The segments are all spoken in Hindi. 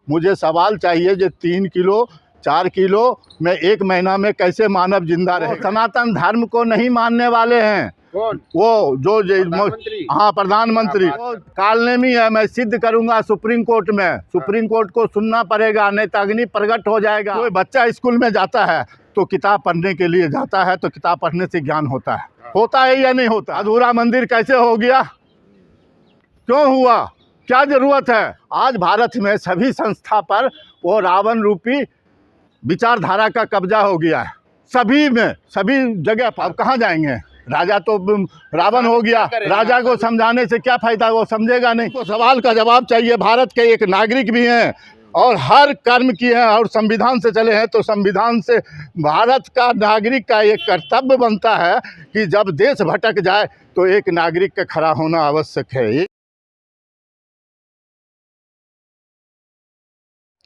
मुझे सवाल चाहिए जो 3 किलो 4 किलो में 1 महीना में कैसे मानव जिंदा रहे। सनातन धर्म को नहीं मानने वाले हैं। कौन? वो जो प्रधानमंत्री? हाँ, प्रधानमंत्री। वो कालनेमी है, मैं सिद्ध करूंगा सुप्रीम कोर्ट में। सुप्रीम कोर्ट को सुनना पड़ेगा, नहीं तो अग्नि प्रकट हो जाएगा। कोई बच्चा स्कूल में जाता है तो किताब पढ़ने के लिए जाता है, तो किताब पढ़ने से ज्ञान होता है या नहीं होता? अधूरा मंदिर कैसे हो गया, क्यों हुआ, क्या जरूरत है? आज भारत में सभी संस्था पर वो रावण रूपी विचारधारा का कब्जा हो गया है, सभी में, सभी जगह पर। अब कहाँ जाएंगे? राजा तो रावण हो गया, राजा को समझाने से क्या फायदा, वो समझेगा नहीं। तो सवाल का जवाब चाहिए। भारत के एक नागरिक भी हैं और हर कर्म किए हैं और संविधान से चले हैं, तो संविधान से भारत का नागरिक का एक कर्तव्य बनता है कि जब देश भटक जाए तो एक नागरिक का खड़ा होना आवश्यक है।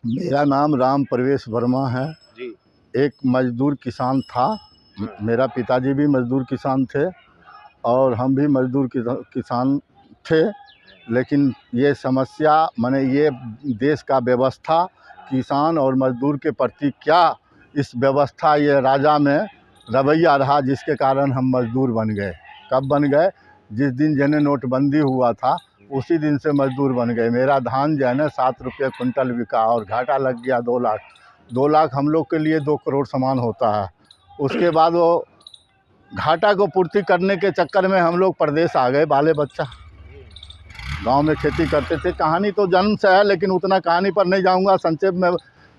मेरा नाम राम प्रवेश वर्मा है जी। एक मजदूर किसान था। मेरा पिताजी भी मजदूर किसान थे और हम भी मजदूर किसान थे, लेकिन ये समस्या माने ये देश का व्यवस्था किसान और मजदूर के प्रति क्या इस व्यवस्था ये राजा में रवैया रहा, जिसके कारण हम मजदूर बन गए। कब बन गए? जिस दिन जने नोटबंदी हुआ था उसी दिन से मजदूर बन गए। मेरा धान जो है ना 7 रुपये कुंटल बिका और घाटा लग गया 2 लाख। 2 लाख हम लोग के लिए 2 करोड़ समान होता है। उसके बाद वो घाटा को पूर्ति करने के चक्कर में हम लोग प्रदेश आ गए। बाले बच्चा गांव में खेती करते थे। कहानी तो जन्म से है, लेकिन उतना कहानी पर नहीं जाऊंगा। संक्षेप में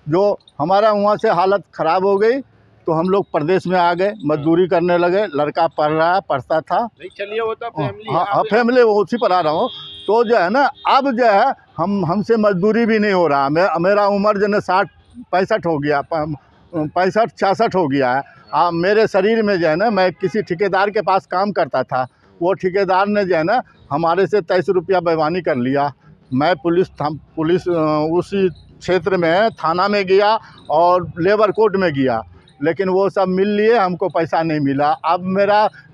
जो हमारा वहाँ से हालत ख़राब हो गई तो हम लोग प्रदेश में आ गए, मजदूरी करने लगे। लड़का पढ़ता था। नहीं, चलिए वो तो फैमिली। हाँ, फैमिली, वो उसी पर आ रहा हूँ। तो जो है ना, अब जो है हमसे मजदूरी भी नहीं हो रहा। मेरा उम्र जो है 60-65 हो गया, 65-66 हो गया है। मेरे शरीर में जो है ना, मैं किसी ठेकेदार के पास काम करता था। वो ठेकेदार ने जो है ना हमारे से 23 रुपया बेईमानी कर लिया। मैं पुलिस उसी क्षेत्र में थाना में गया और लेबर कोर्ट में गया, लेकिन वो सब मिल लिए, हमको पैसा नहीं मिला। अब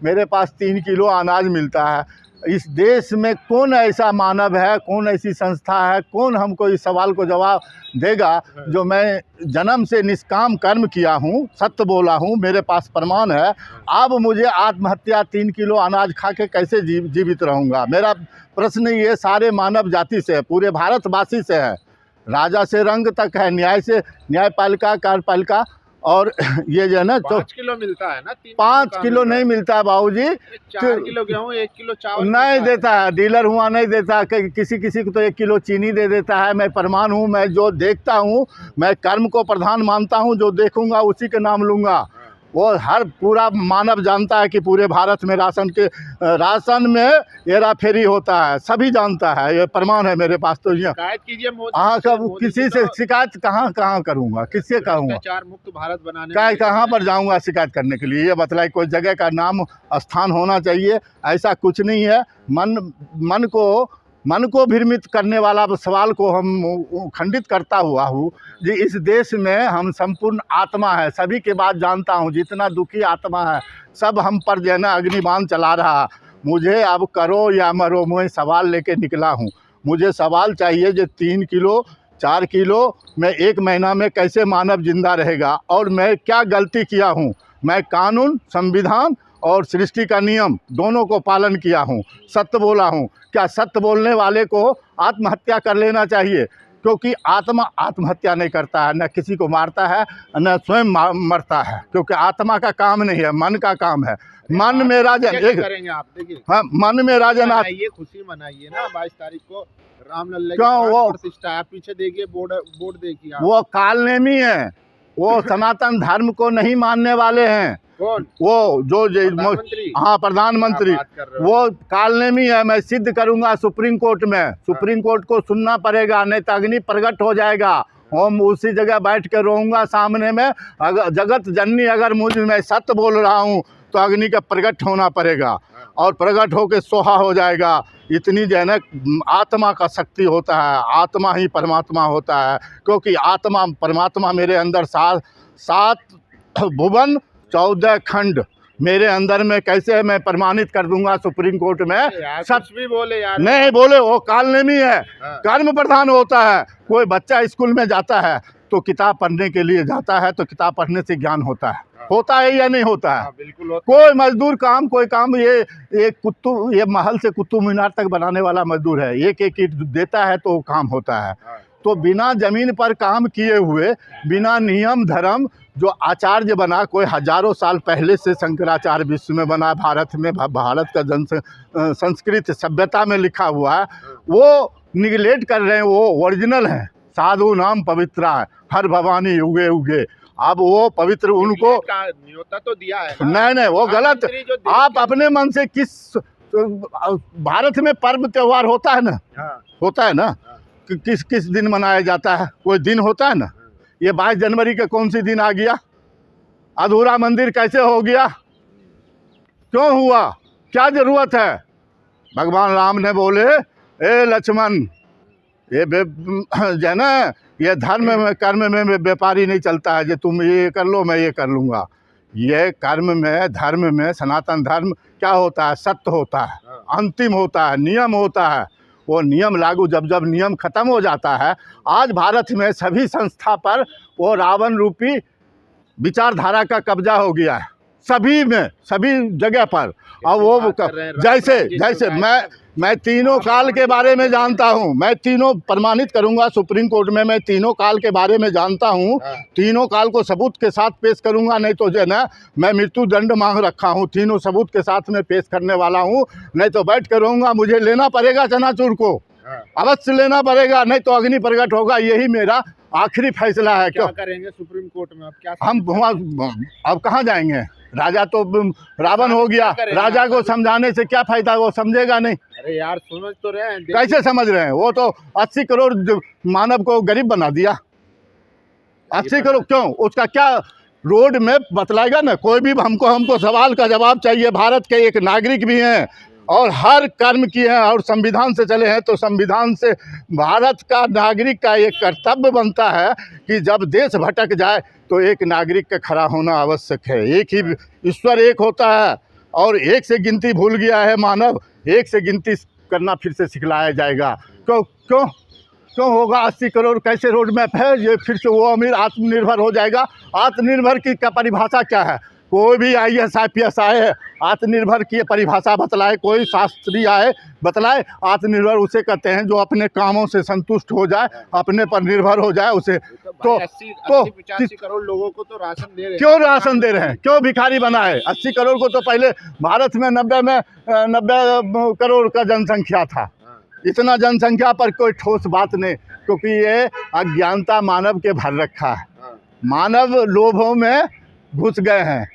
मेरे पास 3 किलो अनाज मिलता है। इस देश में कौन ऐसा मानव है, कौन ऐसी संस्था है, कौन हमको इस सवाल को जवाब देगा? जो मैं जन्म से निष्काम कर्म किया हूँ, सत्य बोला हूँ, मेरे पास प्रमाण है। अब मुझे आत्महत्या 3 किलो अनाज खा के कैसे जीवित रहूँगा? मेरा प्रश्न ये सारे मानव जाति से है, पूरे भारतवासी से है। राजा से रंग तक है, न्याय से न्यायपालिका, कार्यपालिका। और ये जो है ना, तो 5 किलो मिलता है ना, 5 किलो नहीं मिलता है बाबूजी। 4 किलो गेहूँ, 1 किलो चावल नहीं देता है। डीलर हुआ नहीं देता। किसी को तो 1 किलो चीनी दे देता है। मैं प्रमाण हूँ, मैं जो देखता हूँ, मैं कर्म को प्रधान मानता हूँ। जो देखूंगा उसी के नाम लूँगा। वो हर पूरा मानव जानता है कि पूरे भारत में राशन में हेरा फेरी होता है, सभी जानता है। ये प्रमाण है मेरे पास। तो ये शिकायत कीजिए मोदी। हाँ, कब किसी से शिकायत कहाँ करूँगा, किससे कहूँगा? भ्रष्टाचार मुक्त भारत बनाने कहाँ पर जाऊँगा शिकायत करने के लिए? ये बतलाए, कोई जगह का नाम स्थान होना चाहिए। ऐसा कुछ नहीं है। मन को भ्रमित करने वाला सवाल को हम खंडित करता हुआ हूँ जी। इस देश में हम संपूर्ण आत्मा है, सभी के बात जानता हूँ। जितना दुखी आत्मा है सब हम पर जो है ना अग्निबाण चला रहा। मुझे अब करो या मरो, मैं सवाल लेके निकला हूँ। मुझे सवाल चाहिए जो 3 किलो 4 किलो में 1 महीना में कैसे मानव जिंदा रहेगा, और मैं क्या गलती किया हूँ? मैं कानून, संविधान और सृष्टि का नियम दोनों को पालन किया हूँ, सत्य बोला हूँ। क्या सत्य बोलने वाले को आत्महत्या कर लेना चाहिए? क्योंकि आत्मा आत्महत्या नहीं करता है, न किसी को मारता है, न स्वयं मरता है, क्योंकि आत्मा का काम नहीं है, मन का काम है। मन में राजन एक करेंगे आप, देखिए। हाँ, मन में राजन आप ये खुशी मनाइए ना 22 तारीख को रामलल्ला क्यों? की वो प्रतिष्ठा है, पीछे देखिए बोर्ड देखिए आप। वो कालनेमी है, वो सनातन धर्म को नहीं मानने वाले हैं। कौन? वो जो प्रधानमंत्री? हाँ, प्रधानमंत्री। वो कालनेमी है, मैं सिद्ध करूंगा सुप्रीम कोर्ट में। सुप्रीम कोर्ट को सुनना पड़ेगा, नहीं तो अग्नि प्रकट हो जाएगा। हम उसी जगह बैठ के रोऊंगा सामने में। अगर जगत जननी अगर मैं सत्य बोल रहा हूँ तो अग्नि का प्रकट होना पड़ेगा, और प्रकट होके सोहा हो जाएगा। इतनी जो है ना आत्मा का शक्ति होता है, आत्मा ही परमात्मा होता है। क्योंकि आत्मा परमात्मा मेरे अंदर 7 भुवन 14 खंड मेरे अंदर में कैसे मैं प्रमाणित कर दूंगा सुप्रीम कोर्ट में। यार सब कुछ भी बोले यार। नहीं बोले, वो कालनेमी है, हाँ। कर्म प्रधान होता है। कोई बच्चा स्कूल में जाता है तो किताब पढ़ने के लिए जाता है, तो किताब पढ़ने से ज्ञान होता है। होता है या नहीं होता है? हाँ, बिल्कुल होता कोई मजदूर काम, कोई काम, ये महल से कुतुब मीनार तक बनाने वाला मजदूर है, एक एक ईंट देता है तो वो काम होता है। हाँ। तो बिना जमीन पर काम किए हुए, बिना नियम धर्म, जो आचार्य बना कोई हजारों साल पहले से, शंकराचार्य विश्व में बना, भारत में, भारत का संस्कृत सभ्यता में लिखा हुआ है, वो निगलेक्ट कर रहे हैं। वो ओरिजिनल है, साधु नाम पवित्रा है, हर भवानी उगे उगे। अब वो पवित्र उनको न्योता तो दिया है ना। नहीं, वो गलत। आप अपने मन से किस, भारत में पर्व त्योहार होता है ना, हाँ। होता है ना, किस किस दिन मनाया जाता है, कोई दिन होता है ना। ये 22 जनवरी का कौन सी दिन आ गया? अधूरा मंदिर कैसे हो गया? क्यों हुआ? क्या जरूरत है? भगवान राम ने बोले, ए लक्ष्मण, ये जो है ना, ये धर्म में कर्म में व्यापारी नहीं चलता है, जो तुम ये कर लो मैं ये कर लूँगा। ये कर्म में, धर्म में, सनातन धर्म क्या होता है? सत्य होता है, अंतिम होता है, नियम होता है। वो नियम लागू, जब जब नियम खत्म हो जाता है, आज भारत में सभी संस्था पर वो रावण रूपी विचारधारा का कब्जा हो गया है, सभी में, सभी जगह पर। और वो जैसे मैं तीनों काल के बारे में जानता हूँ, मैं तीनों प्रमाणित करूँगा सुप्रीम कोर्ट में, मैं तीनों काल के बारे में जानता हूँ, तीनों काल को सबूत के साथ पेश करूँगा। नहीं तो जो है ना, मैं मृत्यु दंड मांग रखा हूँ, तीनों सबूत के साथ में पेश करने वाला हूँ। नहीं तो बैठ कर रहूँगा, मुझे लेना पड़ेगा चनाचूर को, अवश्य लेना पड़ेगा, नहीं तो अग्नि प्रकट होगा। यही मेरा आखिरी फैसला है। क्या करेंगे सुप्रीम कोर्ट में? अब क्या हम वहाँ अब कहाँ जाएंगे? राजा तो रावण हो गया, राजा को समझाने से क्या फायदा, वो समझेगा नहीं। अरे यार समझ तो रहे हैं। कैसे समझ रहे हैं? वो तो 80 करोड़ मानव को गरीब बना दिया। 80 करोड़ क्यों? उसका क्या रोड मैप बतलाएगा ना कोई भी? हमको सवाल का जवाब चाहिए। भारत के एक नागरिक भी हैं और हर कर्म किए हैं और संविधान से चले हैं, तो संविधान से भारत का नागरिक का एक कर्तव्य बनता है कि जब देश भटक जाए तो एक नागरिक का खड़ा होना आवश्यक है। एक ही ईश्वर एक होता है और एक से गिनती भूल गया है मानव, एक से गिनती करना फिर से सिखलाया जाएगा। क्यों क्यों क्यों होगा? 80 करोड़ कैसे रोड मैप है? ये फिर से वो अमीर आत्मनिर्भर हो जाएगा। आत्मनिर्भर की क्या परिभाषा क्या है? कोई भी IAS IPS आए, आत्मनिर्भर की परिभाषा बतलाए, कोई शास्त्री आए बतलाए। आत्मनिर्भर उसे कहते हैं जो अपने कामों से संतुष्ट हो जाए, अपने पर निर्भर हो जाए। उसे तो 80-85 करोड़ लोगों को तो राशन दे रहे हैं। क्यों राशन दे रहे हैं? क्यों भिखारी बनाए? 80 करोड़ को तो पहले भारत में 90 करोड़ का जनसंख्या था। इतना जनसंख्या पर कोई ठोस बात नहीं, क्योंकि ये अज्ञानता मानव के भर रखा है। मानव लोभों में घुस गए हैं।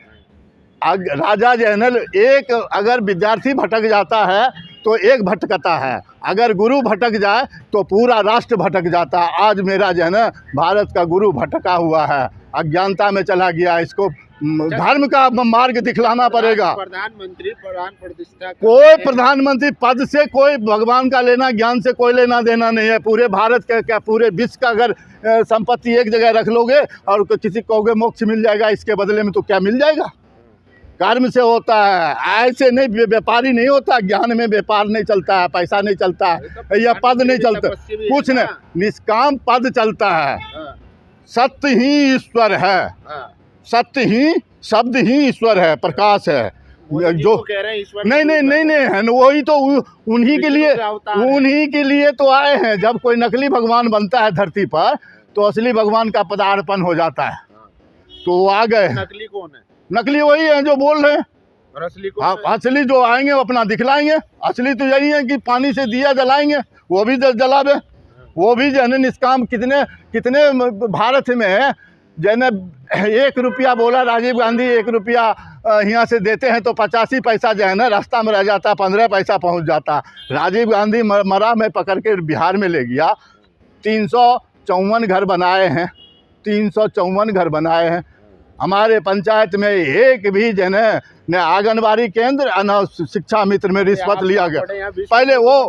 राजा जनरल, एक अगर विद्यार्थी भटक जाता है तो एक भटकता है, अगर गुरु भटक जाए तो पूरा राष्ट्र भटक जाता है। आज मेरा जो है ना, भारत का गुरु भटका हुआ है, अज्ञानता में चला गया। इसको धर्म का मार्ग दिखलाना पड़ेगा। प्रधानमंत्री प्राण प्रतिष्ठा, कोई प्रधानमंत्री पद से कोई भगवान का लेना, ज्ञान से कोई लेना देना नहीं है। पूरे भारत का क्या, पूरे विश्व का अगर संपत्ति एक जगह रख लोगे और किसी को कहोगे मोक्ष मिल जाएगा इसके बदले में, तो क्या मिल जाएगा? कर्म से होता है, ऐसे नहीं। व्यापारी नहीं होता, ज्ञान में व्यापार नहीं चलता है, पैसा नहीं चलता है, या पद नहीं चलता, कुछ नहीं, निष्काम पद चलता है। सत्य ही ईश्वर है, सत्य ही, शब्द ही ईश्वर है, प्रकाश है। जो कह रहे हैं ईश्वर नहीं है, वही तो उन्हीं के लिए तो आए हैं। जब कोई नकली भगवान बनता है धरती पर, तो असली भगवान का पदार्पण हो जाता है। तो वो आ गए। नकली कौन है? नकली वही है जो बोल रहे हैं, और असली कौन है? असली जो आएंगे वो अपना दिखलाएंगे। असली तो यही है कि पानी से दिया जलाएंगे, वो भी जलावे, वो भी जन निष्काम। कितने भारत में जन 1 रुपया बोला राजीव गांधी, 1 रुपया यहाँ से देते हैं तो 85 पैसा जो है ना रास्ता में रह जाता, 15 पैसा पहुँच जाता। राजीव गांधी मरा, मैं पकड़ के बिहार में ले गया। 354 घर बनाए हैं, 354 घर बनाए हैं। हमारे पंचायत में एक भी जन ने आंगनबाड़ी केंद्र, न शिक्षा मित्र में रिश्वत लिया गया। पहले वो,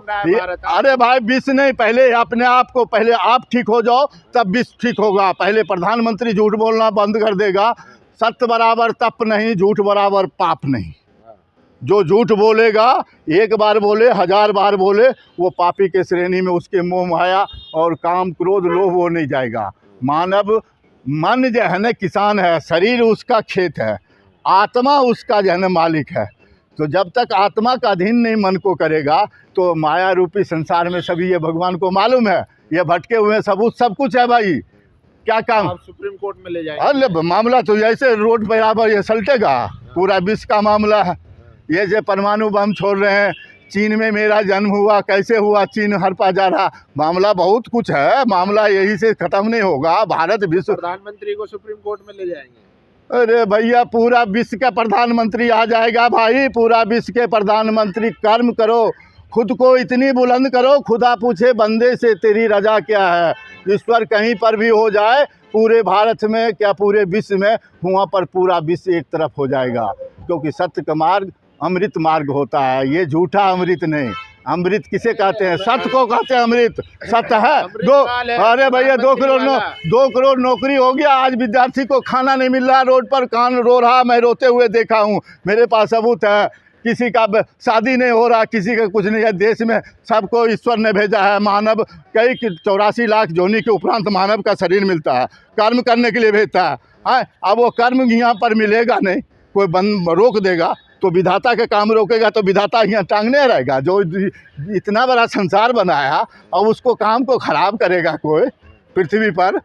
अरे भाई 20 नहीं, पहले अपने आप को, पहले आप ठीक हो जाओ तब 20 ठीक होगा। पहले प्रधानमंत्री झूठ बोलना बंद कर देगा, सत्य बराबर तप नहीं, झूठ बराबर पाप नहीं। जो झूठ बोलेगा, एक बार बोले 1000 बार बोले, वो पापी के श्रेणी में उसके मोह माया और काम क्रोध लोभ वो नहीं जाएगा। मानव मन जो है ना किसान है, शरीर उसका खेत है, आत्मा उसका जो है ना मालिक है। तो जब तक आत्मा का अधीन नहीं मन को करेगा तो माया रूपी संसार में सभी, ये भगवान को मालूम है, ये भटके हुए सब कुछ है भाई। क्या काम आप सुप्रीम कोर्ट में ले जाएंगे? अरे मामला तो ऐसे रोड बराबर ये सलटेगा, पूरा विश्व का मामला है। ये जो परमाणु बम छोड़ रहे हैं, चीन में मेरा जन्म हुआ, कैसे हुआ, चीन हड़पा जा रहा, मामला बहुत कुछ है। मामला यही से ख़त्म नहीं होगा। भारत विश्व प्रधानमंत्री को सुप्रीम कोर्ट में ले जाएंगे? अरे भैया पूरा विश्व का प्रधानमंत्री आ जाएगा भाई, पूरा विश्व के प्रधानमंत्री। कर्म करो, खुद को इतनी बुलंद करो, खुदा पूछे बंदे से तेरी रजा क्या है। ईश्वर कहीं पर भी हो जाए, पूरे भारत में क्या पूरे विश्व में, वहाँ पर पूरा विश्व एक तरफ हो जाएगा। क्योंकि सत्य का मार्ग अमृत मार्ग होता है, ये झूठा अमृत नहीं। अमृत किसे कहते हैं? सत्य को कहते हैं अमृत। सत्य है। अरे भैया 2 करोड़ नौकरी हो गया, आज विद्यार्थी को खाना नहीं मिल रहा, रोड पर कान रो रहा, मैं रोते हुए देखा हूँ, मेरे पास सबूत है। किसी का शादी नहीं हो रहा, किसी का कुछ नहीं है। देश में सबको ईश्वर ने भेजा है। मानव कई 84 लाख जोनी के उपरांत मानव का शरीर मिलता है, कर्म करने के लिए भेजता है। अब वो कर्म यहाँ पर मिलेगा नहीं, कोई बंद रोक देगा तो विधाता का काम रोकेगा तो विधाता यहाँ टांगने रहेगा। जो इतना बड़ा संसार बनाया और उसको काम को ख़राब करेगा कोई पृथ्वी पर?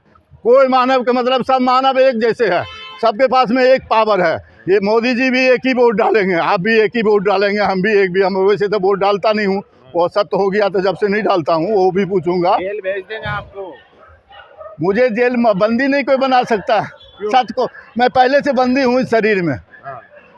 कोई मानव का मतलब सब मानव एक जैसे है, सबके पास में एक पावर है। ये मोदी जी भी एक ही वोट डालेंगे, आप भी एक ही वोट डालेंगे, हम भी एक भी। हम वैसे तो वोट डालता नहीं हूँ, वो सत्य हो गया तो जब से नहीं डालता हूँ, वो भी पूछूंगा। जेल भेज देंगे आपको? मुझे जेल में बंदी नहीं कोई बना सकता। सत्य को, मैं पहले से बंदी हूँ इस शरीर में,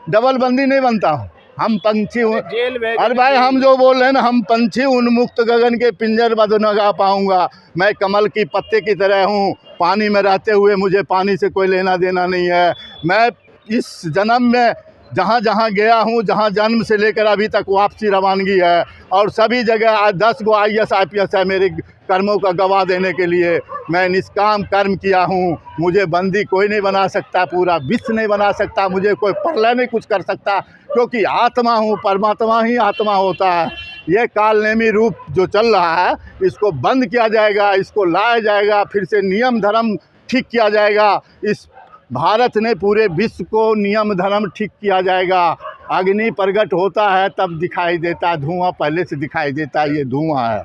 डबल बंदी नहीं बनता हूँ। हम पंछी हूँ। अरे भाई हम जो बोल रहे हैं ना, हम पंछी उन्मुक्त गगन के पिंजर बद न गा पाऊँगा। मैं कमल की पत्ते की तरह हूँ, पानी में रहते हुए मुझे पानी से कोई लेना देना नहीं है। मैं इस जन्म में जहाँ जहाँ गया हूँ, जहाँ जन्म से लेकर अभी तक वापसी रवानगी है, और सभी जगह आज 10 गो IAS IPS है मेरे कर्मों का गवाह देने के लिए। मैं निष्काम कर्म किया हूँ, मुझे बंदी कोई नहीं बना सकता, पूरा विश्व नहीं बना सकता, मुझे कोई प्रलय नहीं कुछ कर सकता, क्योंकि आत्मा हूँ, परमात्मा ही आत्मा होता है। ये कालनेमी रूप जो चल रहा है, इसको बंद किया जाएगा, इसको लाया जाएगा, फिर से नियम धर्म ठीक किया जाएगा। इस भारत ने पूरे विश्व को नियम धर्म ठीक किया जाएगा। अग्नि प्रकट होता है तब दिखाई देता है, धुआं पहले से दिखाई देता है, ये धुआं है।